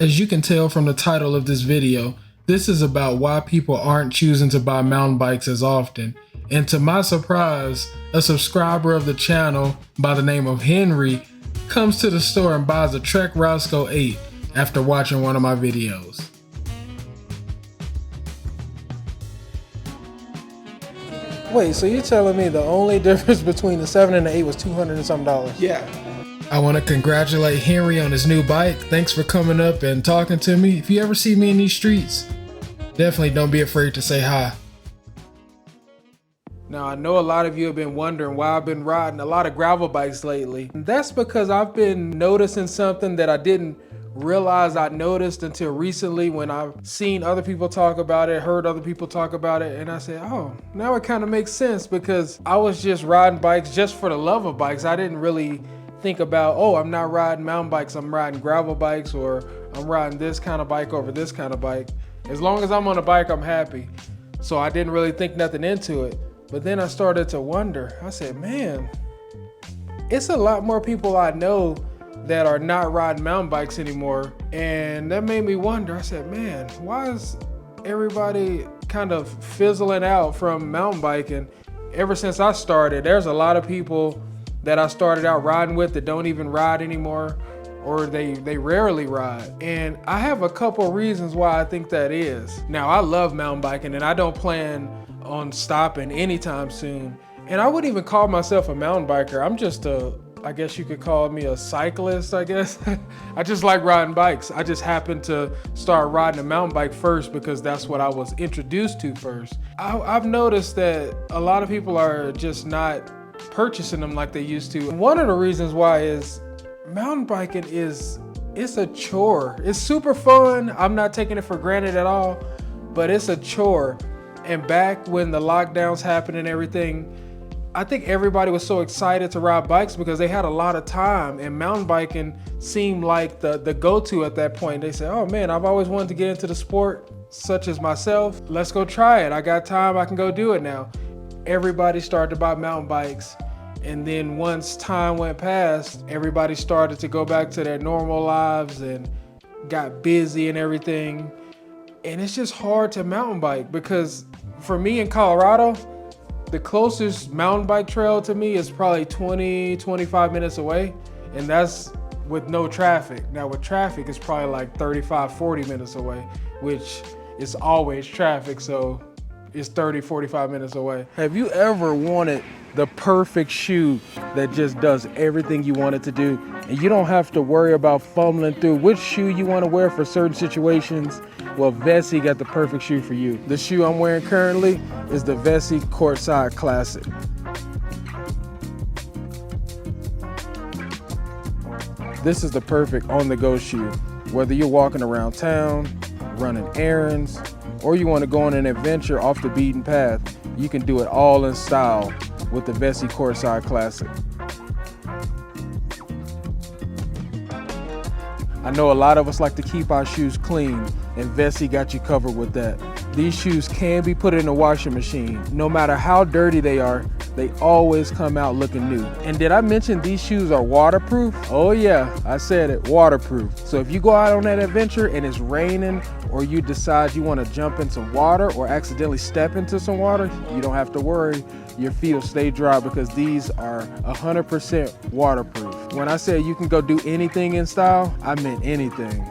As you can tell from the title of this video, this is about why people aren't choosing to buy mountain bikes as often. And to my surprise, a subscriber of the channel by the name of Henry comes to the store and buys a Trek Roscoe 8 after watching one of my videos. Wait, so you're telling me the only difference between the 7 and the 8 was $200 and something? Yeah. I want to congratulate Henry on his new bike. Thanks for coming up and talking to me. If you ever see me in these streets, definitely don't be afraid to say hi. Now, I know a lot of you have been wondering why I've been riding a lot of gravel bikes lately. And that's because I've been noticing something that I didn't realize I noticed until recently when I've seen other people talk about it, heard other people talk about it, and I said, oh, now it kind of makes sense, because I was just riding bikes just for the love of bikes. I didn't really think about, oh, I'm not riding mountain bikes, I'm riding gravel bikes, or I'm riding this kind of bike over this kind of bike. As long as I'm on a bike, I'm happy. So I didn't really think nothing into it. But then I started to wonder. I said, man, it's a lot more people I know that are not riding mountain bikes anymore. And that made me wonder. I said, man, why is everybody kind of fizzling out from mountain biking? Ever since I started, there's a lot of people that I started out riding with that don't even ride anymore, or they rarely ride. And I have a couple reasons why I think that is. Now, I love mountain biking and I don't plan on stopping anytime soon. And I wouldn't even call myself a mountain biker. I'm just I guess you could call me a cyclist, I guess. I just like riding bikes. I just happened to start riding a mountain bike first because that's what I was introduced to first. I've noticed that a lot of people are just not purchasing them like they used to. One of the reasons why is mountain biking it's a chore. It's super fun. I'm not taking it for granted at all, but it's a chore. And back when the lockdowns happened and everything, I think everybody was so excited to ride bikes because they had a lot of time, and mountain biking seemed like the go-to at that point. They said, oh man, I've always wanted to get into the sport, such as myself. Let's go try it. I got time, I can go do it now. Everybody started to buy mountain bikes. And then once time went past, everybody started to go back to their normal lives and got busy and everything. And it's just hard to mountain bike because for me in Colorado, the closest mountain bike trail to me is probably 20-25 minutes away. And that's with no traffic. Now with traffic, it's probably like 35-40 minutes away, which is always traffic. So it's 30-45 minutes away. Have you ever wanted the perfect shoe that just does everything you want it to do, and you don't have to worry about fumbling through which shoe you want to wear for certain situations? Well, Vessi got the perfect shoe for you. The shoe I'm wearing currently is the Vessi Courtside Classic. This is the perfect on-the-go shoe. Whether you're walking around town, running errands, or you want to go on an adventure off the beaten path, you can do it all in style with the Vessi Courtside Classic. I know a lot of us like to keep our shoes clean, and Vessi got you covered with that. These shoes can be put in a washing machine. No matter how dirty they are, they always come out looking new. And did I mention these shoes are waterproof? Oh yeah, I said it, waterproof. So if you go out on that adventure and it's raining, or you decide you want to jump in some water or accidentally step into some water, you don't have to worry. Your feet will stay dry because these are 100% waterproof. When I say you can go do anything in style, I meant anything.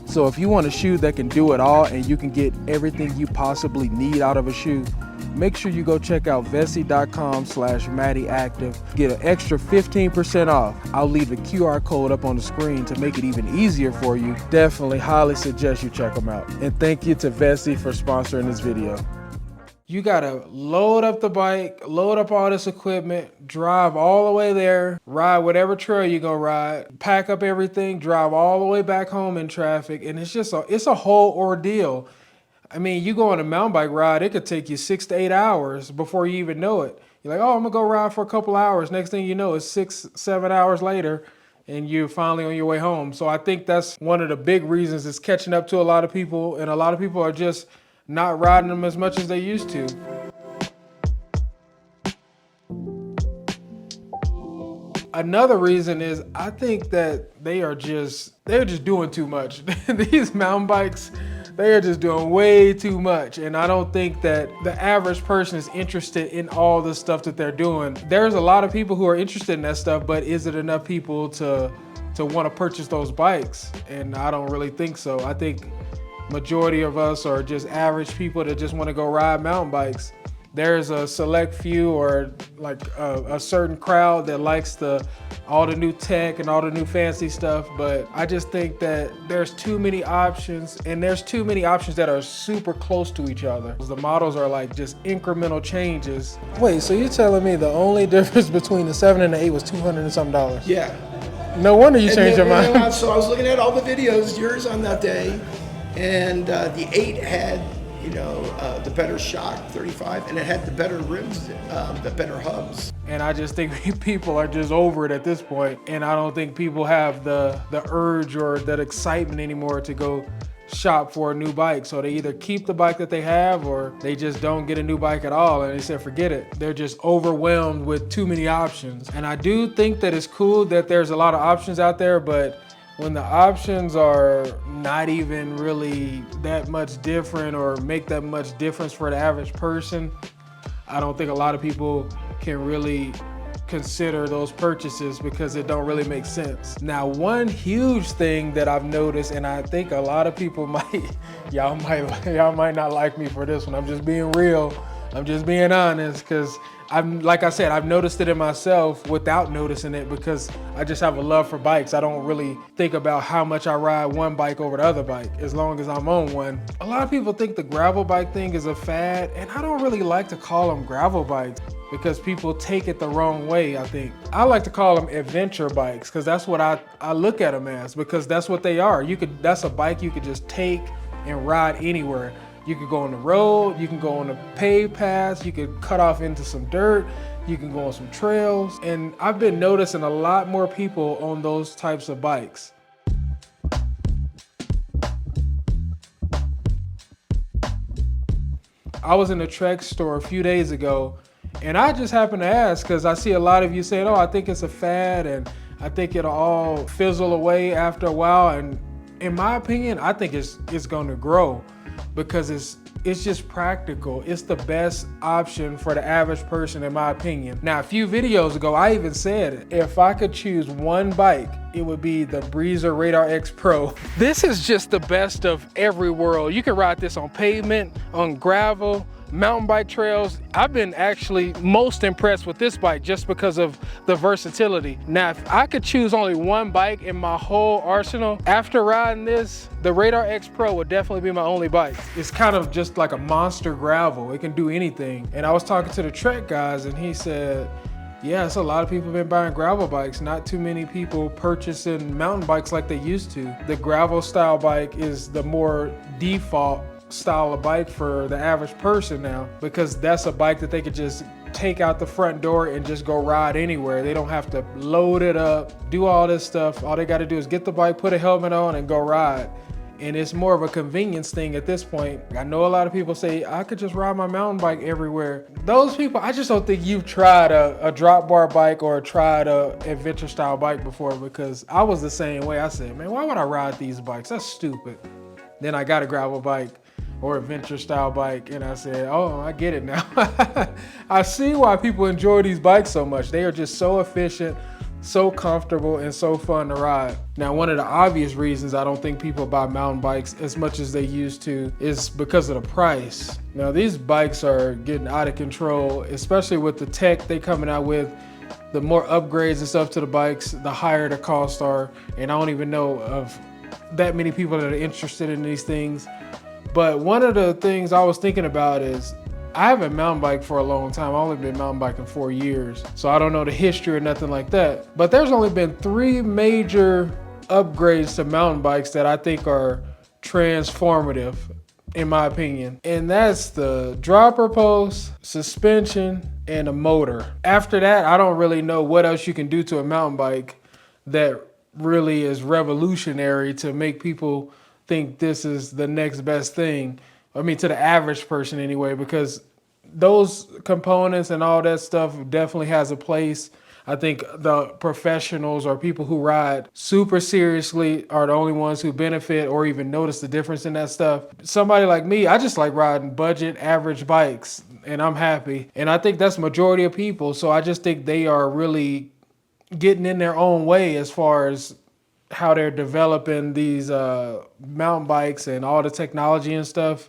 So if you want a shoe that can do it all and you can get everything you possibly need out of a shoe, make sure you go check out vessi.com/MattyActive. Get an extra 15% off. I'll leave a QR code up on the screen to make it even easier for you. Definitely highly suggest you check them out. And thank you to Vessi for sponsoring this video. You gotta load up the bike, load up all this equipment, drive all the way there, ride whatever trail you're gonna ride, pack up everything, drive all the way back home in traffic, and it's a whole ordeal. I mean, you go on a mountain bike ride, it could take you 6 to 8 hours before you even know it. You're like, oh, I'm gonna go ride for a couple hours. Next thing you know, it's 6-7 hours later, and you're finally on your way home. So I think that's one of the big reasons it's catching up to a lot of people, and a lot of people are just not riding them as much as they used to. Another reason is I think that they're just doing too much. These mountain bikes, they are just doing way too much. And I don't think that the average person is interested in all the stuff that they're doing. There's a lot of people who are interested in that stuff, but is it enough people to want to purchase those bikes? And I don't really think so. I think majority of us are just average people that just want to go ride mountain bikes. There's a select few or like a certain crowd that likes all the new tech and all the new fancy stuff, but I just think that there's too many options, and there's too many options that are super close to each other. The models are like just incremental changes. Wait, so you're telling me the only difference between the 7 and the 8 was $200 and something? Yeah. No wonder you changed your mind. So I was looking at all the videos, yours on that day, and the 8 had, the better shock 35, and it had the better rims, the better hubs. And I just think people are just over it at this point, and I don't think people have the urge or that excitement anymore to go shop for a new bike. So they either keep the bike that they have, or they just don't get a new bike at all, and they said forget it. They're just overwhelmed with too many options. And I do think that it's cool that there's a lot of options out there, but when the options are not even really that much different or make that much difference for the average person, I don't think a lot of people can really consider those purchases because it don't really make sense. Now, one huge thing that I've noticed, and I think a lot of people y'all might not like me for this one. I'm just being real. I'm just being honest, because like I said, I've noticed it in myself without noticing it, because I just have a love for bikes. I don't really think about how much I ride one bike over the other bike as long as I'm on one. A lot of people think the gravel bike thing is a fad, and I don't really like to call them gravel bikes because people take it the wrong way, I think. I like to call them adventure bikes because that's what I look at them as, because that's what they are. That's a bike you could just take and ride anywhere. You could go on the road, you can go on a paved path, you could cut off into some dirt, you can go on some trails. And I've been noticing a lot more people on those types of bikes. I was in a Trek store a few days ago, and I just happened to ask because I see a lot of you saying, oh, I think it's a fad and I think it'll all fizzle away after a while. And in my opinion, I think it's going to grow, because it's just practical. It's the best option for the average person, in my opinion. Now, a few videos ago, I even said if I could choose one bike, it would be the Breezer Radar X Pro. This is just the best of every world. You can ride this on pavement, on gravel, mountain bike trails. I've been actually most impressed with this bike just because of the versatility. Now, if I could choose only one bike in my whole arsenal, after riding this, the Radar X Pro would definitely be my only bike. It's kind of just like a monster gravel. It can do anything. And I was talking to the Trek guys, and he said, yeah, so a lot of people have been buying gravel bikes. Not too many people purchasing mountain bikes like they used to. The gravel style bike is the more default style of bike for the average person now, because that's a bike that they could just take out the front door and just go ride anywhere. They don't have to load it up, do all this stuff. All they got to do is get the bike, put a helmet on, and go ride. And it's more of a convenience thing at this point. I know a lot of people say, I could just ride my mountain bike everywhere. Those people, I just don't think you've tried a drop bar bike or tried a adventure style bike before, because I was the same way. I said, man, why would I ride these bikes? That's stupid. Then I got a gravel bike or adventure style bike, and I said, oh, I get it now. I see why people enjoy these bikes so much. They are just so efficient, so comfortable, and so fun to ride. Now, one of the obvious reasons I don't think people buy mountain bikes as much as they used to is because of the price. Now, these bikes are getting out of control, especially with the tech they coming out with. The more upgrades and stuff to the bikes, the higher the costs are. And I don't even know of that many people that are interested in these things. But one of the things I was thinking about is, I haven't mountain biked for a long time. I've only been mountain biking 4 years, so I don't know the history or nothing like that. But there's only been 3 major upgrades to mountain bikes that I think are transformative, in my opinion. And that's the dropper post, suspension, and a motor. After that, I don't really know what else you can do to a mountain bike that really is revolutionary to make people think this is the next best thing. I mean, to the average person anyway, because those components and all that stuff definitely has a place. I think the professionals or people who ride super seriously are the only ones who benefit or even notice the difference in that stuff. Somebody like me, I just like riding budget, average bikes, and I'm happy. And I think that's the majority of people. So I just think they are really getting in their own way as far as how they're developing these mountain bikes and all the technology and stuff.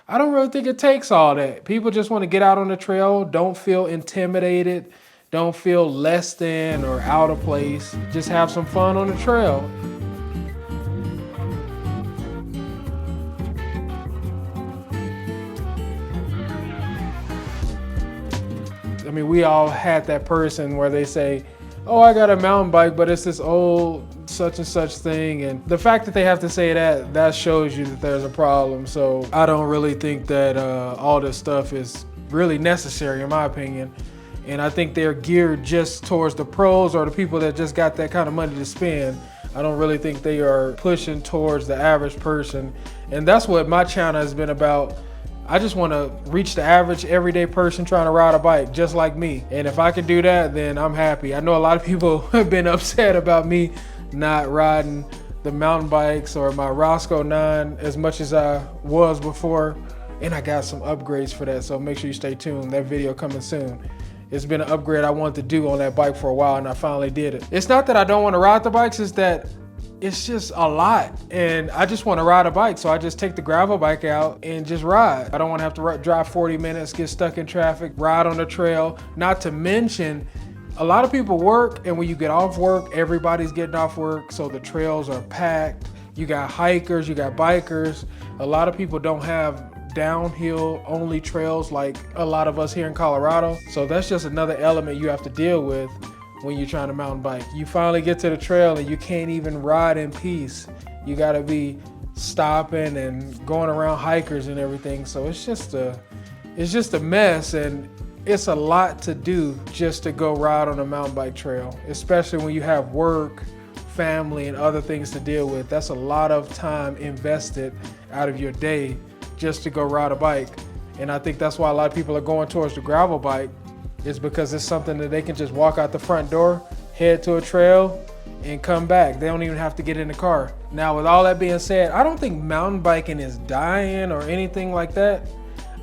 I don't really think it takes all that. People just want to get out on the trail, don't feel intimidated, don't feel less than or out of place. Just have some fun on the trail. I mean, we all had that person where they say, oh, I got a mountain bike, but it's this old such and such thing. And the fact that they have to say that, that shows you that there's a problem. So I don't really think that all this stuff is really necessary, in my opinion. And I think they're geared just towards the pros or the people that just got that kind of money to spend. I don't really think they are pushing towards the average person. And that's what my channel has been about. I just want to reach the average everyday person trying to ride a bike just like me. And if I can do that, then I'm happy. I know a lot of people have been upset about me not riding the mountain bikes or my Roscoe 9 as much as I was before. And I got some upgrades for that, so make sure you stay tuned. That video coming soon. It's been an upgrade I wanted to do on that bike for a while, and I finally did it. It's not that I don't want to ride the bikes, it's that it's just a lot, and I just want to ride a bike, so I just take the gravel bike out and just ride. I don't want to have to drive 40 minutes, get stuck in traffic, ride on the trail. Not to mention, a lot of people work, and when you get off work, everybody's getting off work, so the trails are packed. You got hikers, you got bikers. A lot of people don't have downhill only trails like a lot of us here in Colorado, so that's just another element you have to deal with when you're trying to mountain bike. You finally get to the trail and you can't even ride in peace. You gotta be stopping and going around hikers and everything. So it's just a mess, and it's a lot to do just to go ride on a mountain bike trail, especially when you have work, family, and other things to deal with. That's a lot of time invested out of your day just to go ride a bike. And I think that's why a lot of people are going towards the gravel bike, is because it's something that they can just walk out the front door, head to a trail, and come back. They don't even have to get in the car. Now, with all that being said, I don't think mountain biking is dying or anything like that.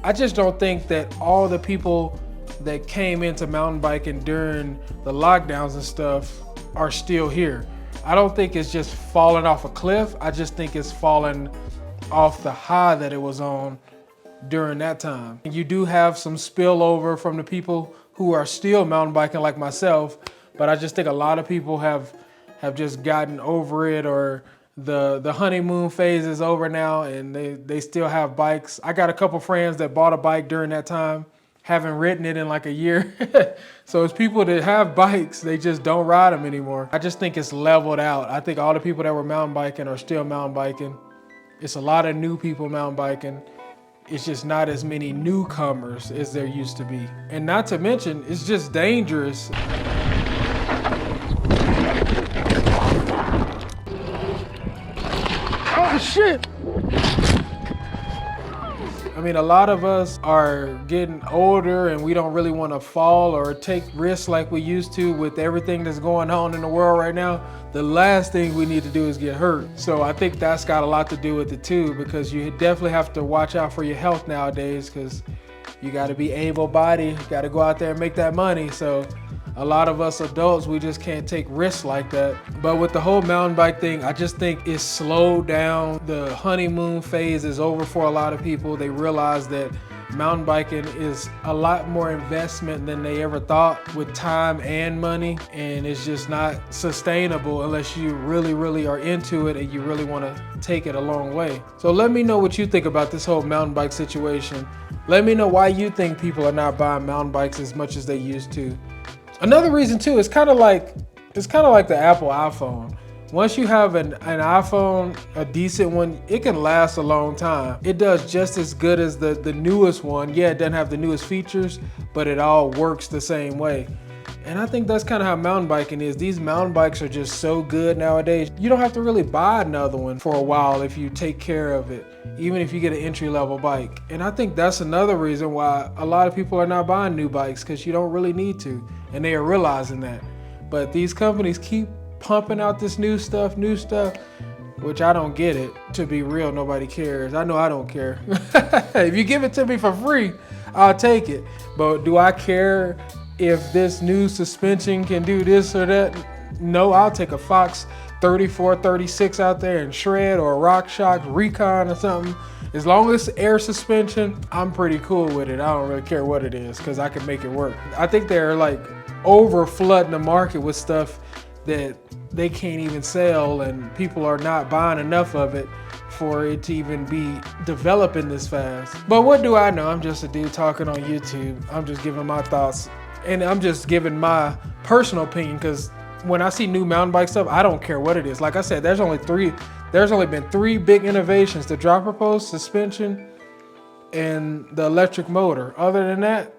I just don't think that all the people that came into mountain biking during the lockdowns and stuff are still here. I don't think it's just falling off a cliff. I just think it's falling off the high that it was on during that time. You do have some spillover from the people who are still mountain biking like myself, but I just think a lot of people have just gotten over it, or the honeymoon phase is over now and they still have bikes. I got a couple friends that bought a bike during that time, haven't ridden it in like a year. So it's people that have bikes, they just don't ride them anymore. I just think it's leveled out. I think all the people that were mountain biking are still mountain biking. It's a lot of new people mountain biking. It's just not as many newcomers as there used to be. And not to mention, it's just dangerous. Oh shit! I mean, a lot of us are getting older and we don't really want to fall or take risks like we used to with everything that's going on in the world right now. The last thing we need to do is get hurt. So I think that's got a lot to do with it too, because you definitely have to watch out for your health nowadays, because you got to be able-bodied, you got to go out there and make that money. So a lot of us adults, we just can't take risks like that. But with the whole mountain bike thing, I just think it's slowed down. The honeymoon phase is over for a lot of people. They realize that mountain biking is a lot more investment than they ever thought, with time and money, and it's just not sustainable unless you really, really are into it and you really want to take it a long way. So let me know what you think about this whole mountain bike situation. Let me know why you think people are not buying mountain bikes as much as they used to. Another reason too, it's kind of like the Apple iPhone. Once you have an iPhone, a decent one, it can last a long time. It does just as good as the newest one. Yeah, it doesn't have the newest features, but it all works the same way. And I think that's kind of how mountain biking is. These mountain bikes are just so good nowadays. You don't have to really buy another one for a while if you take care of it, even if you get an entry-level bike. And I think that's another reason why a lot of people are not buying new bikes, because you don't really need to. And they are realizing that. But these companies keep pumping out this new stuff, which I don't get it. To be real, nobody cares. I know I don't care. If you give it to me for free, I'll take it. But do I care if this new suspension can do this or that? No, I'll take a Fox 34, 36 out there and shred, or a RockShox Recon or something. As long as it's air suspension, I'm pretty cool with it. I don't really care what it is because I can make it work. I think they're like over flooding the market with stuff that they can't even sell, and people are not buying enough of it for it to even be developing this fast. But what do I know? I'm just a dude talking on YouTube. I'm just giving my thoughts, and I'm just giving my personal opinion, because when I see new mountain bike stuff, I don't care what it is. Like I said, there's only been three big innovations: the dropper post, suspension, and the electric motor. Other than that,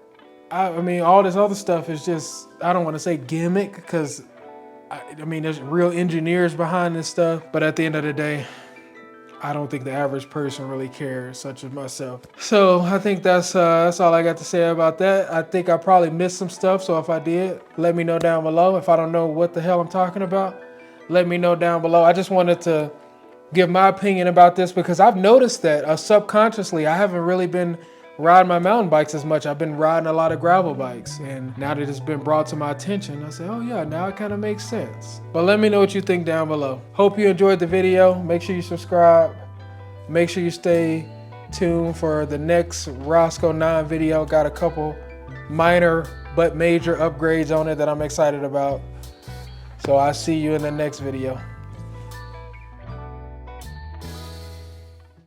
I mean, all this other stuff is just, I don't want to say gimmick, because I mean, there's real engineers behind this stuff. But at the end of the day, I don't think the average person really cares, such as myself. So I think that's all I got to say about that. I think I probably missed some stuff, so if I did, let me know down below. If I don't know what the hell I'm talking about, let me know down below. I just wanted to give my opinion about this because I've noticed that subconsciously I haven't really been riding my mountain bikes as much. I've been riding a lot of gravel bikes, and now that it's been brought to my attention, I say, oh yeah, now it kind of makes sense. But let me know what you think down below. Hope you enjoyed the video. Make sure you subscribe. Make sure you stay tuned for the next Roscoe 9 video. Got a couple minor but major upgrades on it that I'm excited about. So I'll see you in the next video.